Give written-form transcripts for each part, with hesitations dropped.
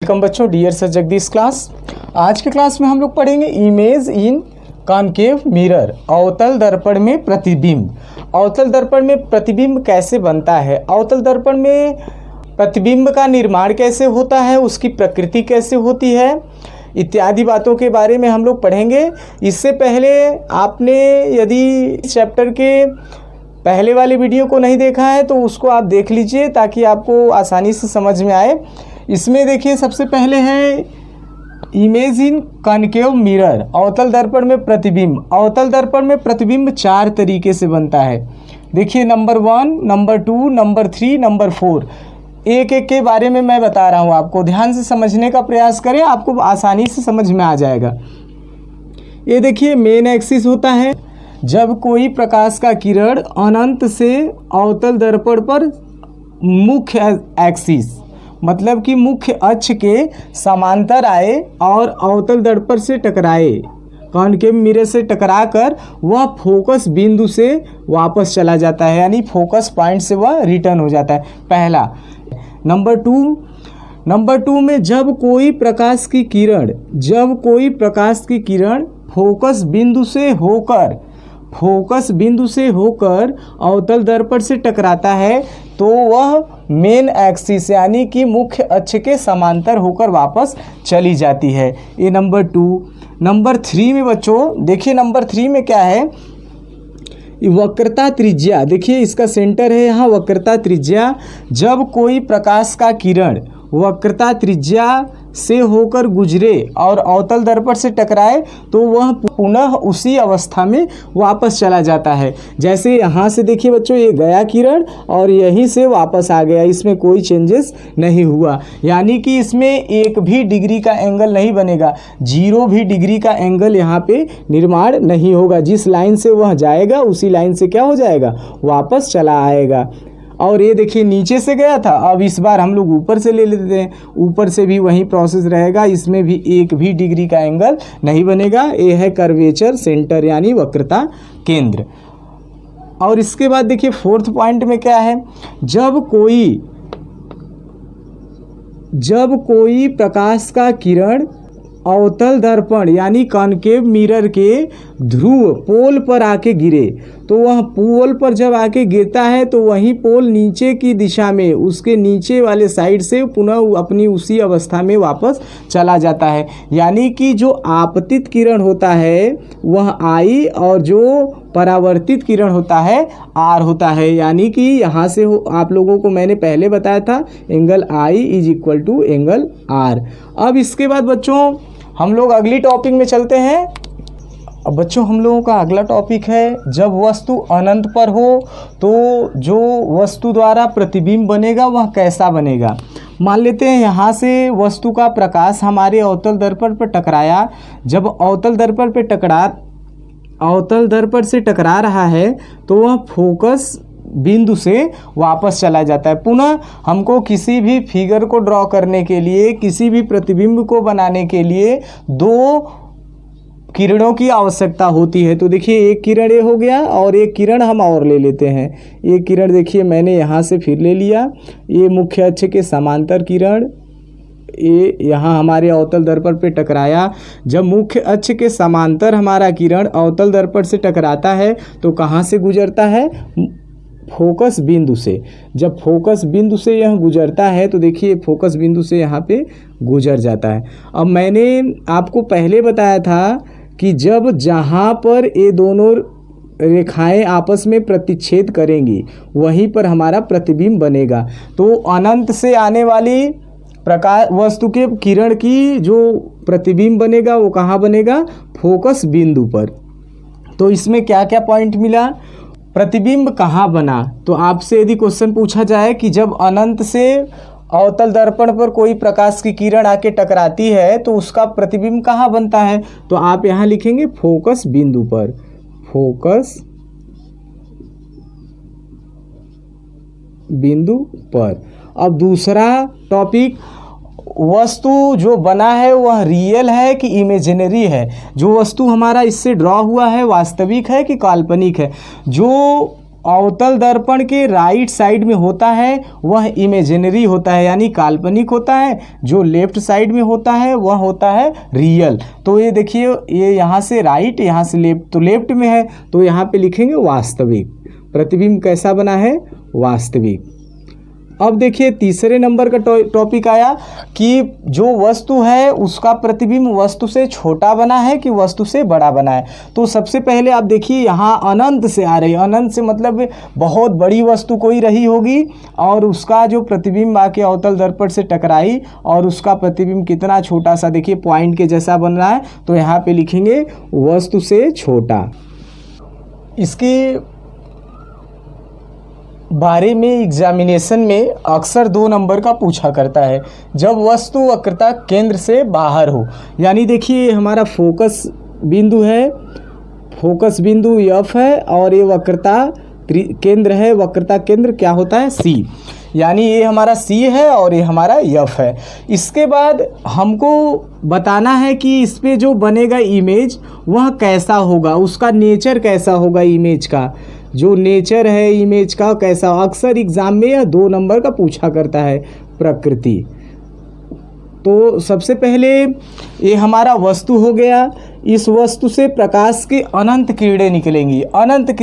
Welcome बच्चों, dear sir Jagdish class. आज के क्लास में हम लोग पढ़ेंगे इमेज इन कॉनकेव मिरर, अवतल दर्पण में प्रतिबिंब। अवतल दर्पण में प्रतिबिंब कैसे बनता है, अवतल दर्पण में प्रतिबिंब का निर्माण कैसे होता है, उसकी प्रकृति कैसे होती है, इत्यादि बातों के बारे में हम लोग पढ़ेंगे। इससे पहले आपने यदि चैप्टर के पहले वाले वीडियो को नहीं देखा है तो उसको आप देख लीजिए ताकि आपको आसानी से समझ में आए। इसमें देखिए सबसे पहले है इमेज इन कॉनकेव मिरर, अवतल दर्पण में प्रतिबिंब। अवतल दर्पण में प्रतिबिंब 4 तरीके से बनता है। देखिए नंबर 1, नंबर 2, नंबर 3, नंबर 4। एक एक के बारे में मैं बता रहा हूँ, आपको ध्यान से समझने का प्रयास करें, आपको आसानी से समझ में आ जाएगा। ये देखिए मेन एक्सिस होता है, जब कोई प्रकाश का किरण अनंत से अवतल दर्पण पर मुख्य एक्सिस मतलब कि मुख्य अक्ष के समांतर आए और अवतल दर्पण से टकराए, कॉनकेव मिरर से टकराकर वह फोकस बिंदु से वापस चला जाता है, यानी फोकस पॉइंट से वह रिटर्न हो जाता है, पहला। नंबर 2 में जब कोई प्रकाश की किरण फोकस बिंदु से होकर अवतल दर्पण से टकराता है तो वह मेन एक्सिस यानी कि मुख्य अक्ष के समांतर होकर वापस चली जाती है। ये नंबर 2। नंबर 3 में बच्चों देखिए, नंबर 3 में क्या है, वक्रता त्रिज्या। देखिए इसका सेंटर है यहाँ, वक्रता त्रिज्या। जब कोई प्रकाश का किरण वक्रता त्रिज्या से होकर गुजरे और अवतल दर्पण से टकराए तो वह पुनः उसी अवस्था में वापस चला जाता है। जैसे यहाँ से देखिए बच्चों, ये गया किरण और यहीं से वापस आ गया, इसमें कोई चेंजेस नहीं हुआ, यानी कि इसमें 1 भी डिग्री का एंगल नहीं बनेगा, 0 भी डिग्री का एंगल यहाँ पे निर्माण नहीं होगा। जिस लाइन से वह जाएगा उसी लाइन से क्या हो जाएगा, वापस चला आएगा। और ये देखिए नीचे से गया था, अब इस बार हम लोग ऊपर से ले लेते हैं, ऊपर से भी वही प्रोसेस रहेगा, इसमें भी 1 भी डिग्री का एंगल नहीं बनेगा। ये है कर्वेचर सेंटर यानी वक्रता केंद्र। और इसके बाद देखिए 4th पॉइंट में क्या है, जब कोई प्रकाश का किरण अवतल दर्पण यानी कॉनकेव मिरर के ध्रुव पोल पर आके गिरे तो वह पोल पर जब आके गिरता है तो वही पोल नीचे की दिशा में उसके नीचे वाले साइड से पुनः अपनी उसी अवस्था में वापस चला जाता है, यानी कि जो आपतित किरण होता है वह I और जो परावर्तित किरण होता है R होता है। यानी कि यहाँ से आप लोगों को मैंने पहले बताया था एंगल I = एंगल R। अब इसके बाद बच्चों हम लोग अगली टॉपिक में चलते हैं। अब बच्चों हम लोगों का अगला टॉपिक है, जब वस्तु अनंत पर हो तो जो वस्तु द्वारा प्रतिबिंब बनेगा वह कैसा बनेगा। मान लेते हैं यहाँ से वस्तु का प्रकाश हमारे अवतल दर्पण पर टकराया, जब अवतल दर्पण से टकरा रहा है तो वह फोकस बिंदु से वापस चला जाता है। पुनः हमको किसी भी फिगर को ड्रॉ करने के लिए, किसी भी प्रतिबिंब को बनाने के लिए 2 किरणों की आवश्यकता होती है। तो देखिए एक किरण ये हो गया और एक किरण हम और ले लेते हैं। ये किरण देखिए मैंने यहाँ से फिर ले लिया, ये मुख्य अक्ष के समांतर किरण, ये यहाँ हमारे अवतल दर्पण पे टकराया। जब मुख्य अक्ष के समांतर हमारा किरण अवतल दर्पण से टकराता है तो कहाँ से गुजरता है, फोकस बिंदु से। जब फोकस बिंदु से यह गुजरता है तो देखिए फोकस बिंदु से यहाँ पे गुजर जाता है। अब मैंने आपको पहले बताया था कि जहाँ पर ये दोनों रेखाएं आपस में प्रतिच्छेद करेंगी वहीं पर हमारा प्रतिबिंब बनेगा। तो अनंत से आने वाली प्रकाश वस्तु के किरण की जो प्रतिबिंब बनेगा वो कहाँ बनेगा, फोकस बिंदु पर। तो इसमें क्या क्या पॉइंट मिला, प्रतिबिंब कहाँ बना। तो आपसे यदि क्वेश्चन पूछा जाए कि जब अनंत से अवतल दर्पण पर कोई प्रकाश की किरण आके टकराती है तो उसका प्रतिबिंब कहाँ बनता है, तो आप यहाँ लिखेंगे फोकस बिंदु पर, फोकस बिंदु पर। अब दूसरा टॉपिक, वस्तु जो बना है वह रियल है कि इमेजिनरी है, जो वस्तु हमारा इससे ड्रॉ हुआ है वास्तविक है कि काल्पनिक है। जो अवतल दर्पण के राइट साइड में होता है वह इमेजिनरी होता है, यानी काल्पनिक होता है। जो लेफ्ट साइड में होता है वह होता है रियल। तो ये देखिए, ये यहाँ से राइट, यहाँ से लेफ्ट, तो लेफ्ट में है तो यहाँ पे लिखेंगे वास्तविक। प्रतिबिंब कैसा बना है? वास्तविक। अब देखिए तीसरे नंबर का टॉपिक आया कि जो वस्तु है उसका प्रतिबिंब वस्तु से छोटा बना है कि वस्तु से बड़ा बना है। तो सबसे पहले आप देखिए यहाँ अनंत से आ रही है, अनंत से मतलब बहुत बड़ी वस्तु कोई रही होगी और उसका जो प्रतिबिंब आके अवतल दर्पण से टकराई और उसका प्रतिबिंब कितना छोटा सा, देखिए पॉइंट के जैसा बन रहा है, तो यहाँ पे लिखेंगे वस्तु से छोटा। इसके बारे में एग्जामिनेशन में अक्सर 2 नंबर का पूछा करता है जब वस्तु वक्रता केंद्र से बाहर हो। यानी देखिए हमारा फोकस बिंदु है, फोकस बिंदु एफ है और ये वक्रता केंद्र है, वक्रता केंद्र क्या होता है? सी। यानी ये हमारा सी है और ये हमारा एफ है। इसके बाद हमको बताना है कि इस पे जो बनेगा इमेज वह कैसा होगा, उसका नेचर कैसा होगा, इमेज का जो नेचर है इमेज का कैसा। अक्सर एग्जाम में यह 2 नंबर का पूछा करता है प्रकृति। तो सबसे पहले ये हमारा वस्तु हो गया, इस वस्तु से प्रकाश के अनंत किरणें निकलेंगी। अनंत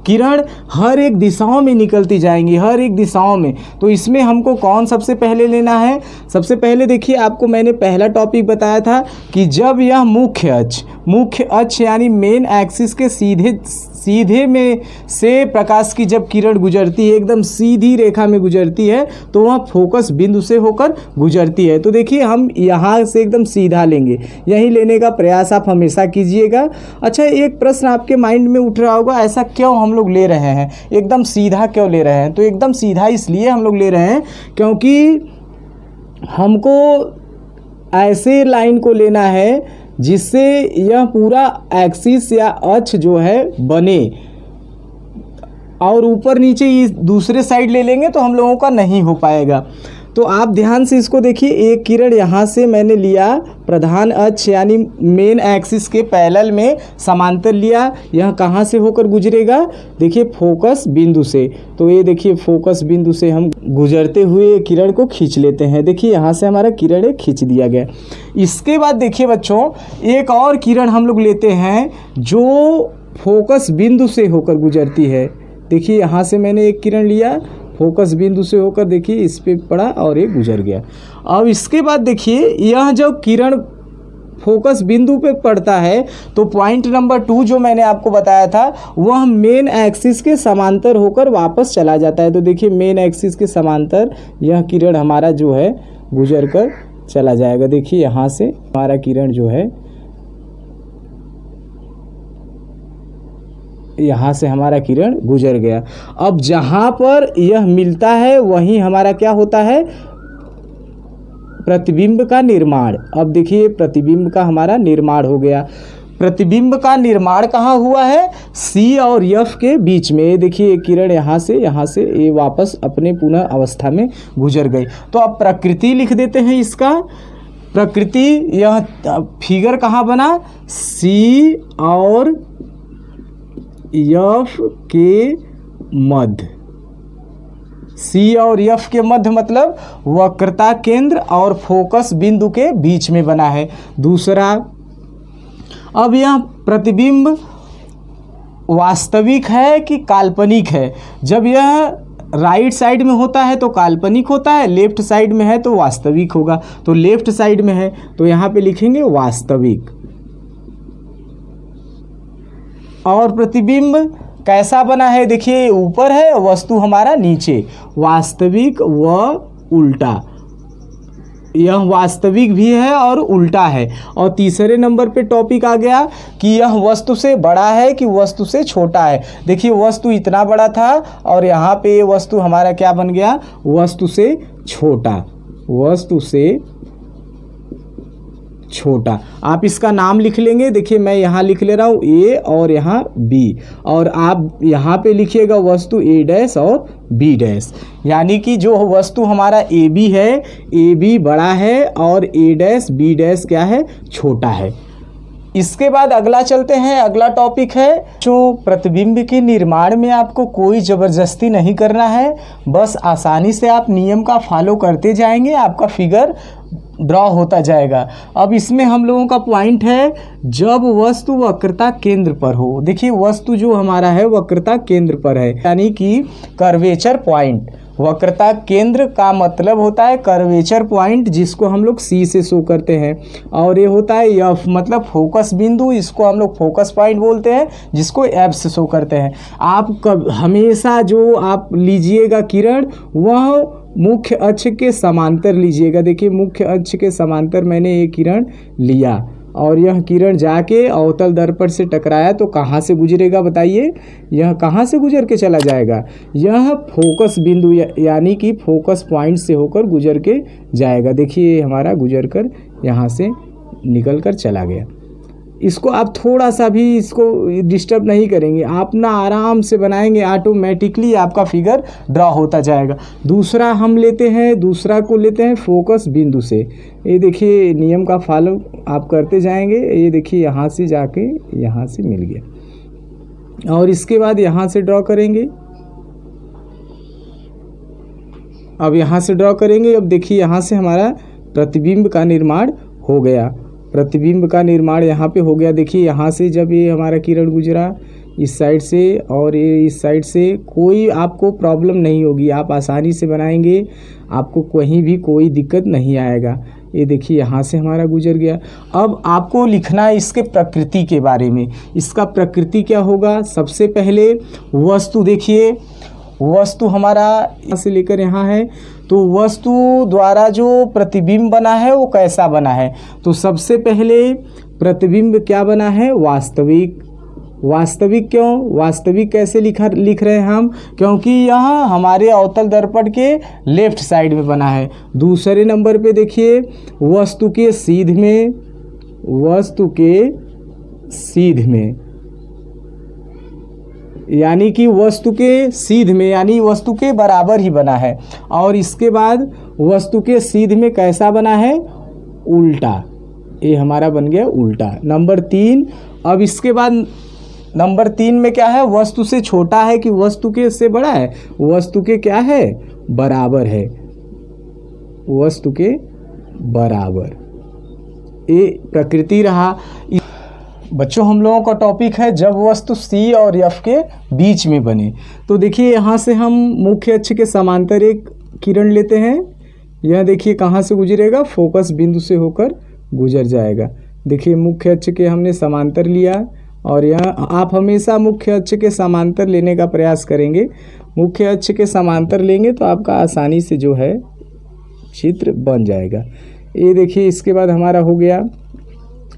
किरण हर एक दिशाओं में निकलती जाएंगी, हर एक दिशाओं में। तो इसमें हमको कौन सबसे पहले लेना है? सबसे पहले देखिए आपको मैंने पहला टॉपिक बताया था कि जब यह मुख्य अक्ष यानी मेन एक्सिस के सीधे में से प्रकाश की जब किरण गुजरती है, एकदम सीधी रेखा में गुजरती है, तो वह फोकस बिंदु से होकर गुजरती है। तो देखिए हम यहाँ से एकदम सीधा लेंगे, यही लेने का प्रयास आप हमेशा कीजिएगा। अच्छा, एक प्रश्न आपके माइंड में उठ रहा होगा, ऐसा क्यों हम लोग ले रहे हैं, एकदम सीधा क्यों ले रहे हैं? तो एकदम सीधा इसलिए हम लोग ले रहे हैं क्योंकि हमको ऐसे लाइन को लेना है जिससे यह पूरा एक्सिस या अक्ष जो है बने, और ऊपर नीचे इस दूसरे साइड ले लेंगे तो हम लोगों का नहीं हो पाएगा। तो आप ध्यान से इसको देखिए, एक किरण यहाँ से मैंने लिया प्रधान अक्ष यानी मेन एक्सिस के पैरेलल में समांतर लिया, यह कहाँ से होकर गुजरेगा? देखिए फोकस बिंदु से। तो ये देखिए फोकस बिंदु से हम गुजरते हुए किरण को खींच लेते हैं। देखिए यहाँ से हमारा किरण खींच दिया गया। इसके बाद देखिए बच्चों, एक और किरण हम लोग लेते हैं जो फोकस बिंदु से होकर गुजरती है। देखिए यहाँ से मैंने एक किरण लिया, फोकस बिंदु से होकर देखिए इस पे पड़ा और ये गुजर गया। अब इसके बाद देखिए यह जब किरण फोकस बिंदु पे पड़ता है तो पॉइंट नंबर 2 जो मैंने आपको बताया था वह मेन एक्सिस के समांतर होकर वापस चला जाता है। तो देखिए मेन एक्सिस के समांतर यह किरण हमारा जो है गुजर कर चला जाएगा। देखिए यहाँ से हमारा किरण जो है, यहाँ से हमारा किरण गुजर गया। अब जहाँ पर यह मिलता है वहीं हमारा क्या होता है? प्रतिबिंब का निर्माण। अब देखिए प्रतिबिंब का हमारा निर्माण हो गया। प्रतिबिंब का निर्माण कहाँ हुआ है? सी और एफ के बीच में। देखिए किरण यहाँ से ये वापस अपने पुनः अवस्था में गुजर गई। तो अब प्रकृति लिख देते हैं इसका। प्रकृति, यह फिगर कहाँ बना? सी और एफ के मध्य। सी और एफ के मध्य मतलब वक्रता केंद्र और फोकस बिंदु के बीच में बना है। दूसरा, अब यह प्रतिबिंब वास्तविक है कि काल्पनिक है? जब यह राइट साइड में होता है तो काल्पनिक होता है, लेफ्ट साइड में है तो वास्तविक होगा। तो लेफ्ट साइड में है तो यहाँ पे लिखेंगे वास्तविक। और प्रतिबिंब कैसा बना है? देखिए ऊपर है, वस्तु हमारा नीचे। वास्तविक व उल्टा, यह वास्तविक भी है और उल्टा है। और तीसरे नंबर पे टॉपिक आ गया कि यह वस्तु से बड़ा है कि वस्तु से छोटा है। देखिए वस्तु इतना बड़ा था और यहाँ पे ये वस्तु हमारा क्या बन गया? वस्तु से छोटा, वस्तु से छोटा। आप इसका नाम लिख लेंगे। देखिए मैं यहाँ लिख ले रहा हूँ ए और यहाँ बी, और आप यहाँ पे लिखिएगा वस्तु ए डैश और बी डैश। यानी कि जो वस्तु हमारा ए बी है, ए बी बड़ा है और ए डैश बी डैश क्या है? छोटा है। इसके बाद अगला चलते हैं, अगला टॉपिक है जो प्रतिबिंब के निर्माण में आपको कोई ज़बरदस्ती नहीं करना है, बस आसानी से आप नियम का फॉलो करते जाएंगे, आपका फिगर ड्रॉ होता जाएगा। अब इसमें हम लोगों का पॉइंट है जब वस्तु वक्रता केंद्र पर हो। देखिए वस्तु जो हमारा है वक्रता केंद्र पर है, यानी कि कर्वेचर पॉइंट। वक्रता केंद्र का मतलब होता है कर्वेचर पॉइंट, जिसको हम लोग सी से शो करते हैं, और ये होता है एफ मतलब फोकस बिंदु, इसको हम लोग फोकस पॉइंट बोलते हैं, जिसको एफ से शो करते हैं। आप हमेशा जो आप लीजिएगा किरण वह मुख्य अक्ष के समांतर लीजिएगा। देखिए मुख्य अक्ष के समांतर मैंने ये किरण लिया और यह किरण जाके अवतल दर्पण से टकराया तो कहाँ से गुजरेगा बताइए? यह कहाँ से गुजर के चला जाएगा? यह फोकस बिंदु यानी कि फोकस पॉइंट से होकर गुजर के जाएगा। देखिए हमारा गुजर कर यहाँ से निकल कर चला गया। इसको आप थोड़ा सा भी इसको डिस्टर्ब नहीं करेंगे, आप ना आराम से बनाएंगे, ऑटोमेटिकली आपका फिगर ड्रॉ होता जाएगा। दूसरा हम लेते हैं, दूसरा को लेते हैं फोकस बिंदु से। ये देखिए नियम का फॉलो आप करते जाएंगे। ये देखिए यहाँ से जाके यहाँ से मिल गया और इसके बाद यहाँ से ड्रॉ करेंगे। अब यहाँ से ड्रॉ करेंगे। अब देखिए यहाँ से हमारा प्रतिबिंब का निर्माण हो गया। प्रतिबिंब का निर्माण यहाँ पे हो गया। देखिए यहाँ से जब ये हमारा किरण गुजरा इस साइड से और ये इस साइड से, कोई आपको प्रॉब्लम नहीं होगी, आप आसानी से बनाएंगे, आपको कहीं भी कोई दिक्कत नहीं आएगा। ये देखिए यहाँ से हमारा गुजर गया। अब आपको लिखना है इसके प्रकृति के बारे में। इसका प्रकृति क्या होगा? सबसे पहले वस्तु देखिए, वस्तु हमारा यहाँ से लेकर यहाँ है, तो वस्तु द्वारा जो प्रतिबिंब बना है वो कैसा बना है? तो सबसे पहले प्रतिबिंब क्या बना है? वास्तविक। वास्तविक क्यों? वास्तविक कैसे लिख रहे हैं हम? क्योंकि यह हमारे अवतल दर्पण के लेफ्ट साइड में बना है। दूसरे नंबर पे देखिए वस्तु के सीध में, वस्तु के सीध में यानी कि वस्तु के सीध में यानी वस्तु के बराबर ही बना है। और इसके बाद वस्तु के सीध में कैसा बना है? उल्टा। ये हमारा बन गया उल्टा। नंबर 3। अब इसके बाद नंबर 3 में क्या है? वस्तु से छोटा है कि वस्तु के से बड़ा है? वस्तु के क्या है? बराबर है, वस्तु के बराबर। ये प्रकृति रहा। बच्चों हम लोगों का टॉपिक है जब वस्तु सी और एफ के बीच में बने। तो देखिए यहाँ से हम मुख्य अक्ष के समांतर एक किरण लेते हैं। यह देखिए कहाँ से गुजरेगा? फोकस बिंदु से होकर गुजर जाएगा। देखिए मुख्य अक्ष के हमने समांतर लिया और यहाँ आप हमेशा मुख्य अक्ष के समांतर लेने का प्रयास करेंगे। मुख्य अक्ष के समांतर लेंगे तो आपका आसानी से जो है चित्र बन जाएगा। ये देखिए इसके बाद हमारा हो गया।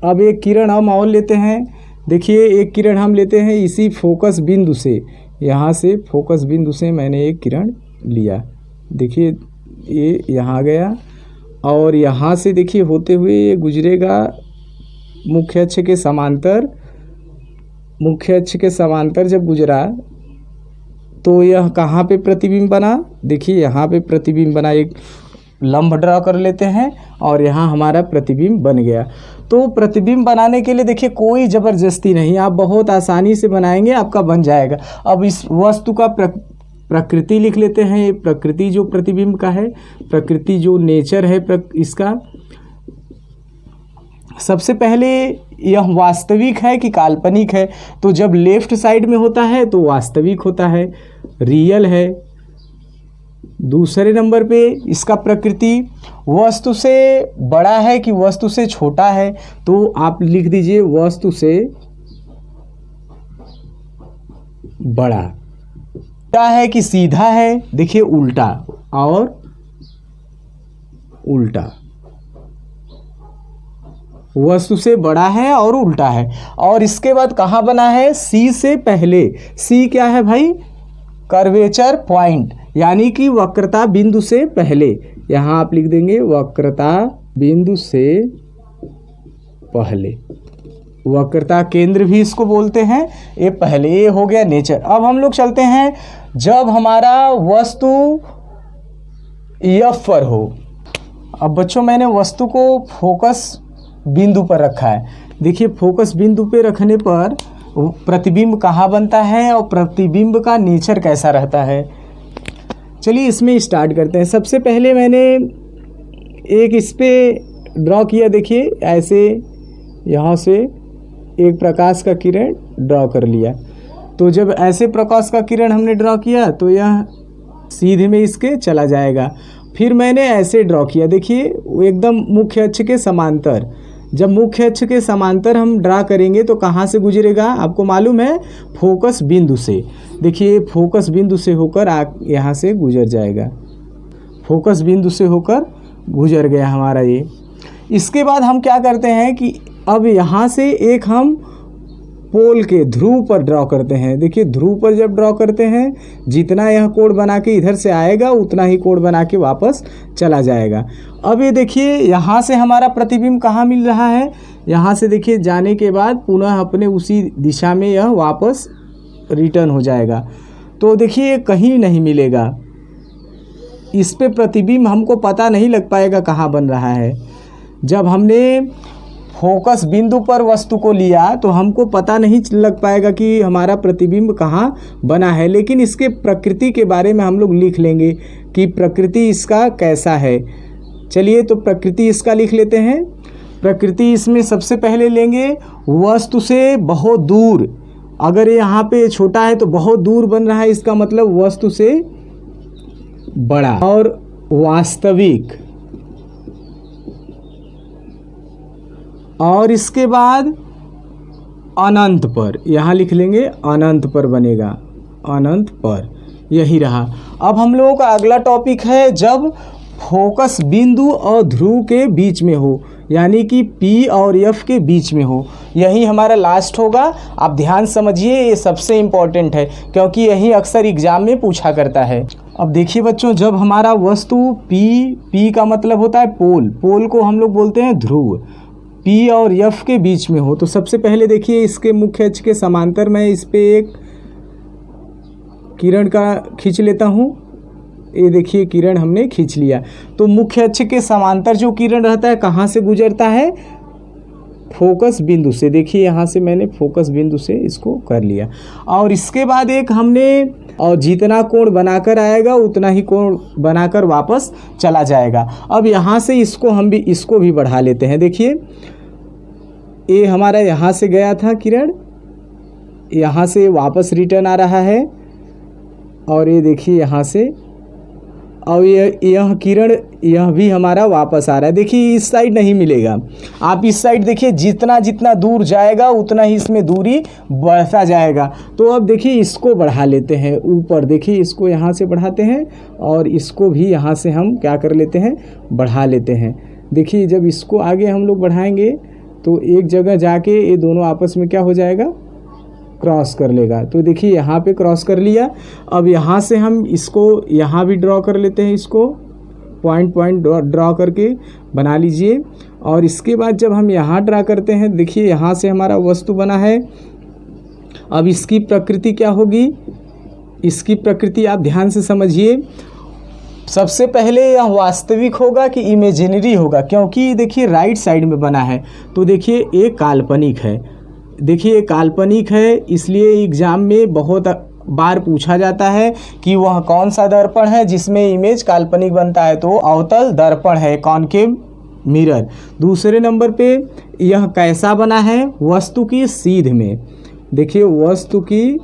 अब एक किरण हम और लेते हैं। देखिए एक किरण हम लेते हैं इसी फोकस बिंदु से, यहाँ से फोकस बिंदु से मैंने एक किरण लिया। देखिए ये यहाँ गया और यहाँ से देखिए होते हुए ये गुजरेगा मुख्य अक्ष के समांतर। मुख्य अक्ष के समांतर जब गुजरा तो यह कहाँ पे प्रतिबिंब बना? देखिए यहाँ पे प्रतिबिंब बना। एक लंब ड्रा कर लेते हैं और यहाँ हमारा प्रतिबिंब बन गया। तो प्रतिबिंब बनाने के लिए देखिए कोई ज़बरदस्ती नहीं, आप बहुत आसानी से बनाएंगे, आपका बन जाएगा। अब इस वस्तु का प्रकृति लिख लेते हैं। ये प्रकृति जो प्रतिबिंब का है, प्रकृति जो नेचर है इसका, सबसे पहले यह वास्तविक है कि काल्पनिक है? तो जब लेफ्ट साइड में होता है तो वास्तविक होता है, रियल है। दूसरे नंबर पे इसका प्रकृति वस्तु से बड़ा है कि वस्तु से छोटा है? तो आप लिख दीजिए वस्तु से बड़ा। क्या है कि सीधा है? देखिए उल्टा और उल्टा। वस्तु से बड़ा है और उल्टा है। और इसके बाद कहाँ बना है? सी से पहले। सी क्या है भाई? कर्वेचर पॉइंट यानी कि वक्रता बिंदु से पहले। यहाँ आप लिख देंगे वक्रता बिंदु से पहले। वक्रता केंद्र भी इसको बोलते हैं। ये पहले ये हो गया नेचर। अब हम लोग चलते हैं जब हमारा वस्तु एफ पर हो। अब बच्चों मैंने वस्तु को फोकस बिंदु पर रखा है। देखिए फोकस बिंदु पे रखने पर प्रतिबिंब कहाँ बनता है और प्रतिबिंब का नेचर कैसा रहता है। चलिए इसमें स्टार्ट करते हैं। सबसे पहले मैंने एक इस पे ड्रॉ किया। देखिए ऐसे यहाँ से एक प्रकाश का किरण ड्रॉ कर लिया। तो जब ऐसे प्रकाश का किरण हमने ड्रॉ किया तो यह सीधे में इसके चला जाएगा। फिर मैंने ऐसे ड्रॉ किया, देखिए एकदम मुख्य अक्ष के समांतर। जब मुख्य अक्ष के समांतर हम ड्रा करेंगे तो कहाँ से गुजरेगा, आपको मालूम है, फोकस बिंदु से। देखिए फोकस बिंदु से होकर यहाँ से गुजर जाएगा। फोकस बिंदु से होकर गुजर गया हमारा ये। इसके बाद हम क्या करते हैं कि अब यहाँ से एक हम पोल के ध्रुव पर ड्रॉ करते हैं। देखिए ध्रुव पर जब ड्रॉ करते हैं, जितना यह कोण बना के इधर से आएगा उतना ही कोण बना के वापस चला जाएगा। अब ये देखिए यहाँ से हमारा प्रतिबिंब कहाँ मिल रहा है, यहाँ से देखिए जाने के बाद पुनः अपने उसी दिशा में यह वापस रिटर्न हो जाएगा। तो देखिए कहीं नहीं मिलेगा, इस पे प्रतिबिंब हमको पता नहीं लग पाएगा कहाँ बन रहा है। जब हमने फोकस बिंदु पर वस्तु को लिया तो हमको पता नहीं लग पाएगा कि हमारा प्रतिबिंब कहाँ बना है, लेकिन इसके प्रकृति के बारे में हम लोग लिख लेंगे कि प्रकृति इसका कैसा है। चलिए तो प्रकृति इसका लिख लेते हैं। प्रकृति इसमें सबसे पहले लेंगे वस्तु से बहुत दूर। अगर यहाँ पे छोटा है तो बहुत दूर बन रहा है, इसका मतलब वस्तु से बड़ा। और वास्तविक, और इसके बाद अनंत पर, यहाँ लिख लेंगे अनंत पर बनेगा, अनंत पर। यही रहा। अब हम लोगों का अगला टॉपिक है जब फोकस बिंदु और ध्रुव के बीच में हो, यानी कि P और F के बीच में हो। यही हमारा लास्ट होगा। आप ध्यान समझिए, ये सबसे इम्पॉर्टेंट है क्योंकि यही अक्सर एग्जाम में पूछा करता है। अब देखिए बच्चों, जब हमारा वस्तु P का मतलब होता है पोल, पोल को हम लोग बोलते हैं ध्रुव, P और F के बीच में हो, तो सबसे पहले देखिए इसके मुख्य अक्ष के समांतर मैं इस पे एक किरण का खींच लेता हूँ। ये देखिए किरण हमने खींच लिया। तो मुख्य अक्ष के समांतर जो किरण रहता है कहाँ से गुजरता है, फोकस बिंदु से। देखिए यहाँ से मैंने फोकस बिंदु से इसको कर लिया। और इसके बाद एक हमने, और जितना कोण बनाकर आएगा उतना ही कोण बनाकर वापस चला जाएगा। अब यहाँ से इसको भी बढ़ा लेते हैं। देखिए ये हमारा यहाँ से गया था किरण, यहाँ से वापस रिटर्न आ रहा है, और ये देखिए यहाँ से, और यह किरण यह भी हमारा वापस आ रहा है। देखिए इस साइड नहीं मिलेगा, आप इस साइड देखिए, जितना जितना दूर जाएगा उतना ही इसमें दूरी बढ़ता जाएगा। तो अब देखिए इसको बढ़ा लेते हैं ऊपर। देखिए इसको यहाँ से बढ़ाते हैं और इसको भी यहाँ से हम क्या कर लेते हैं, बढ़ा लेते हैं। देखिए जब इसको आगे हम लोग बढ़ाएंगे तो एक जगह जाके ये दोनों आपस में क्या हो जाएगा, क्रॉस कर लेगा। तो देखिए यहाँ पे क्रॉस कर लिया। अब यहाँ से हम इसको यहाँ भी ड्रॉ कर लेते हैं, इसको पॉइंट ड्रॉ करके बना लीजिए। और इसके बाद जब हम यहाँ ड्रा करते हैं, देखिए यहाँ से हमारा वस्तु बना है। अब इसकी प्रकृति क्या होगी, इसकी प्रकृति आप ध्यान से समझिए। सबसे पहले यह वास्तविक होगा कि इमेजिनरी होगा, क्योंकि देखिए राइट साइड में बना है। तो देखिए एक काल्पनिक है, देखिए काल्पनिक है, इसलिए एग्ज़ाम में बहुत बार पूछा जाता है कि वह कौन सा दर्पण है जिसमें इमेज काल्पनिक बनता है। तो अवतल दर्पण है, कॉनकेव मिरर। दूसरे नंबर पे यह कैसा बना है, वस्तु की सीध में। देखिए वस्तु की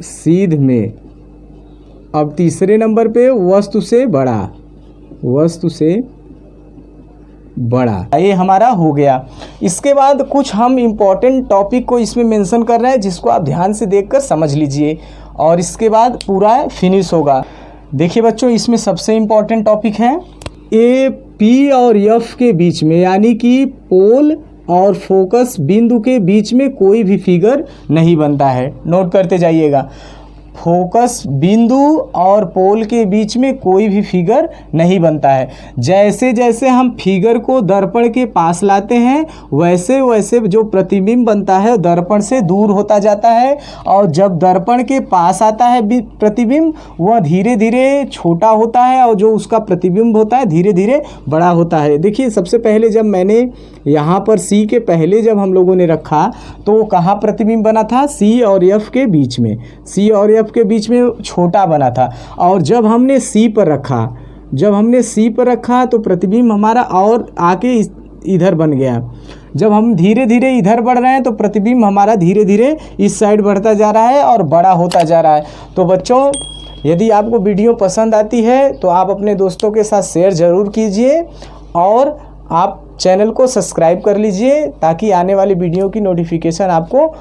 सीध में। अब तीसरे नंबर पे वस्तु से बड़ा, वस्तु से बड़ा। ये हमारा हो गया। इसके बाद कुछ हम इम्पोर्टेंट टॉपिक को इसमें मेंशन कर रहे हैं जिसको आप ध्यान से देखकर समझ लीजिए, और इसके बाद पूरा फिनिश होगा। देखिए बच्चों, इसमें सबसे इम्पोर्टेंट टॉपिक है ए पी और एफ के बीच में, यानी कि पोल और फोकस बिंदु के बीच में कोई भी फिगर नहीं बनता है। नोट करते जाइएगा। फोकस बिंदु और पोल के बीच में कोई भी फिगर नहीं बनता है। जैसे जैसे हम फिगर को दर्पण के पास लाते हैं वैसे वैसे जो प्रतिबिंब बनता है दर्पण से दूर होता जाता है, और जब दर्पण के पास आता है प्रतिबिंब वह धीरे धीरे छोटा होता है और जो उसका प्रतिबिंब होता है धीरे धीरे बड़ा होता है। देखिए सबसे पहले जब मैंने यहाँ पर सी के पहले जब हम लोगों ने रखा तो वो कहाँ प्रतिबिंब बना था, सी और एफ के बीच में, सी और एफ के बीच में छोटा बना था। और जब हमने सी पर रखा तो प्रतिबिंब हमारा और आके इधर बन गया। जब हम धीरे धीरे इधर बढ़ रहे हैं तो प्रतिबिंब हमारा धीरे धीरे इस साइड बढ़ता जा रहा है और बड़ा होता जा रहा है। तो बच्चों यदि आपको वीडियो पसंद आती है तो आप अपने दोस्तों के साथ शेयर ज़रूर कीजिए और आप चैनल को सब्सक्राइब कर लीजिए ताकि आने वाली वीडियो की नोटिफिकेशन आपको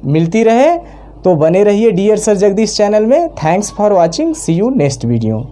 मिलती रहे। तो बने रहिए डियर सर जगदीश चैनल में। Thanks for watching, see you next video.